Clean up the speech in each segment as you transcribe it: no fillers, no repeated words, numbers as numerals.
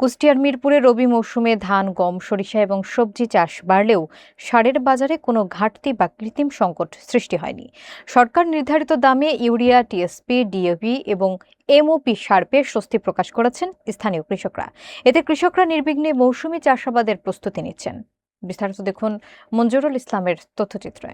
কুষ্টিয়ার মিরপুরে রবি মৌসুমে ধান, গম, সরিষা এবং সবজি চাষ বাড়লেও সারের বাজারে কোনো ঘাটতি বা কৃত্রিম সংকট সৃষ্টি হয়নি। সরকার নির্ধারিত দামে ইউরিয়া, টিএসপি, ডিএপি এবং এমওপি সার পেয়ে স্বস্তি প্রকাশ করেছেন স্থানীয় কৃষকরা। এতে কৃষকরা নির্বিঘ্নে মৌসুমী চাষাবাদের প্রস্তুতি নিচ্ছেন। বিস্তারিত দেখুন মঞ্জুরুল ইসলামের তথ্যচিত্রে।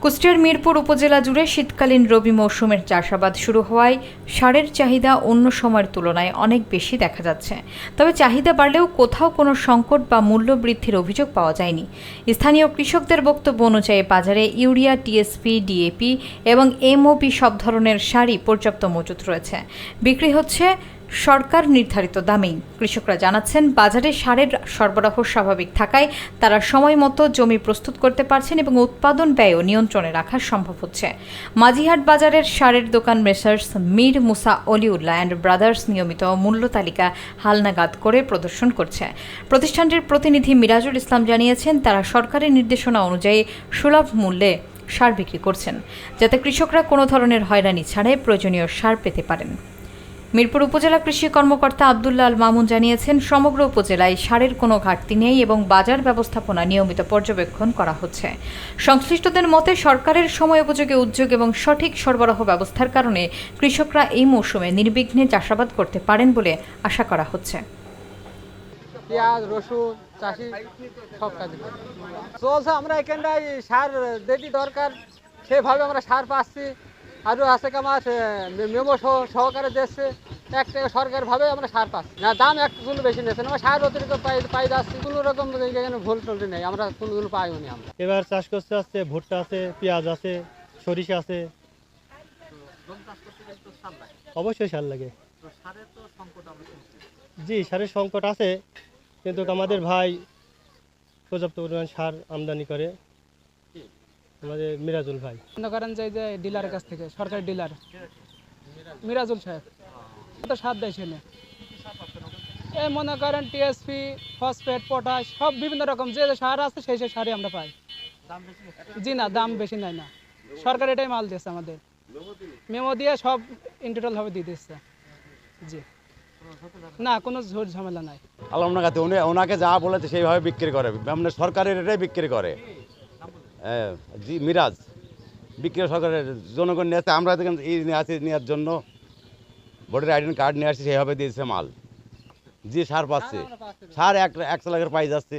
কুষ্টিয়ার মিরপুর উপজেলা জুড়ে শীতকালীন রবি মৌসুমের চাষাবাদ শুরু হওয়ায় সারের চাহিদা অন্য সময়ের তুলনায় অনেক বেশি দেখা যাচ্ছে। তবে চাহিদা বাড়লেও কোথাও কোনো সংকট বা মূল্য বৃদ্ধির অভিযোগ পাওয়া যায়নি। স্থানীয় কৃষকদের বক্তব্য অনুযায়ী বাজারে ইউরিয়া, টিএসপি, ডিএপি এবং এমওপি সব ধরনের সারই পর্যাপ্ত মজুত রয়েছে। বিক্রি হচ্ছে সরকার নির্ধারিত দামেই। কৃষকরা জানাচ্ছেন, বাজারে সারের সরবরাহ স্বাভাবিক থাকায় তারা সময় মতো জমি প্রস্তুত করতে পারছেন এবং উৎপাদন ব্যয়ও নিয়ন্ত্রণে রাখা সম্ভব হচ্ছে। মাঝিহাট বাজারের সারের দোকান messrs Mir Musa Waliullah and brothers নিয়মিত মূল্য তালিকা হালনাগাদ করে প্রদর্শন করছে। প্রতিষ্ঠানটির প্রতিনিধি মিরাজুল ইসলাম জানিয়েছেন, তারা সরকারের নির্দেশনা অনুযায়ী সুলভ মূল্যে সার বিক্রি করছেন, যাতে কৃষকরা কোনো ধরনের হয়রানি ছাড়াই প্রয়োজনীয় সার পেতে পারেন। মিরপুর উপজেলা কৃষি কর্মকর্তা আব্দুল্লাহ আল মামুন জানিয়েছেন, সমগ্র উপজেলায় সারের কোনো ঘাটতি নেই এবং বাজার ব্যবস্থাপনা নিয়মিত পর্যবেক্ষণ করা হচ্ছে। সংশ্লিষ্টদের মতে, সরকারের সময় উপযোগী উদ্যোগ এবং সঠিক সরবরাহ ব্যবস্থার কারণে কৃষকরা এই মৌসুমে নির্বিঘ্নে চাষাবাদ করতে পারেন বলে আশা করা হচ্ছে। পেঁয়াজ, রসুন চাষি সব কাজ চলছে। আমরা এখানটায় সার যেটি দরকার সেভাবে আমরা সার পাচ্ছি। আরও আছে আমার মেমো সহকারে দিচ্ছে, একটা সরকারিভাবে আমরা সার পাচ্ছি না। দাম একটু বেশি নিয়েছে, আমরা সার অতিরিক্ত পাই যাচ্ছি। কোনো রকম এখানে ভুল টুল নেই, আমরা কোনো পাইও নি। আমরা এবার চাষ করতে আছে, ভুট্টা আছে, পেঁয়াজ আছে, সরিষা আছে। অবশ্যই সার লাগে। জি, সারের সংকট আছে, কিন্তু আমাদের ভাই পর্যাপ্ত পরিমাণ সার আমদানি করে, আমাদের মিরাজুল ভাই। মনে করেন যে ডিলারের কাছ থেকে, সরকারি ডিলার মিরাজুল সাহেব তো সার দেয় সেনে। এই মনে করেন টিএসপি, ফসফেট, পটাশ সব বিভিন্ন রকম যে সার আছে সেই সারই আমরা পাই। জি না, দাম বেশি নেয় না। সরকার এটাই মাল দিচ্ছে আমাদের, মেমো দিয়ে সব ইন্টোটাল ভাবে দিয়ে দিচ্ছে। জি না, কোনো ঝোর ঝামেলা নাই। আলহামদুলিল্লাহ, ওনাকে যা বলেছে সেইভাবে বিক্রি করে, মানে সরকারের এটাই বিক্রি করে। জি, মিরাজ বিক্রি সরকারের জনগণ নিয়ে আসছে। আমরা আসি নেওয়ার জন্য ভোটার আইডেন্টি কার্ড নিয়ে আসছি, সেইভাবে দিয়েছে মাল। জি, সার পাচ্ছে, সার এক লাখের পাই যাচ্ছে।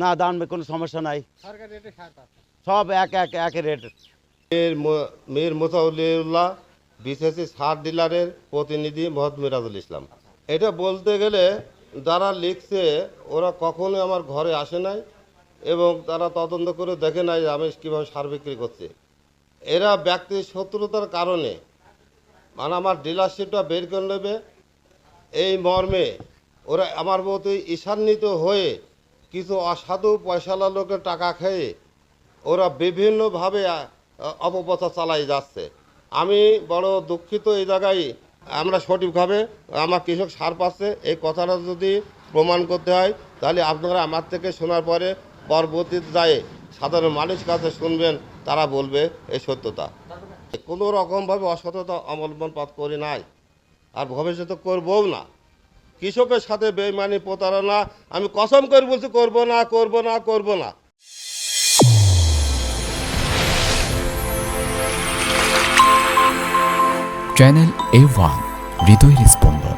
না, দাম কোনো সমস্যা নাই, সব এক রেট। মীর মুসাউল্লাহ বিসিসি সার ডিলারের প্রতিনিধি মোহাম্মদ মিরাজুল ইসলাম। এটা বলতে গেলে যারা লিখছে ওরা কখনোই আমার ঘরে আসে নাই এবং তারা তদন্ত করে দেখে নাই যে আমি কীভাবে সার বিক্রি করছি। এরা ব্যক্তি শত্রুতার কারণে মানে আমার ডিলারশিপটা বের করে নেবে এই মর্মে ওরা আমার মতো ঈশান্বিত হয়ে কিছু অসাধু পয়সালা লোকের টাকা খেয়ে ওরা বিভিন্নভাবে অপপ্রচার চালাই যাচ্ছে। আমি বড় দুঃখিত। এই জায়গায় আমরা সঠিকভাবে আমার কৃষক সার পাচ্ছে এই কথাটা যদি প্রমাণ করতে হয়, তাহলে আপনারা আমার থেকে শোনার পরে পরবর্তীতে যায় সাধারণ মানুষ কাছে শুনবেন, তারা বলবে এই সত্যতা। কোনো রকমভাবে অসততা অবলম্বন করি নাই আর ভবিষ্যতে করবও না। কৃষকের সাথে বেইমানি, প্রতারণা আমি কসম করে বলছি করব না। চ্যানেল A1 হৃদয়ের স্পন্দন।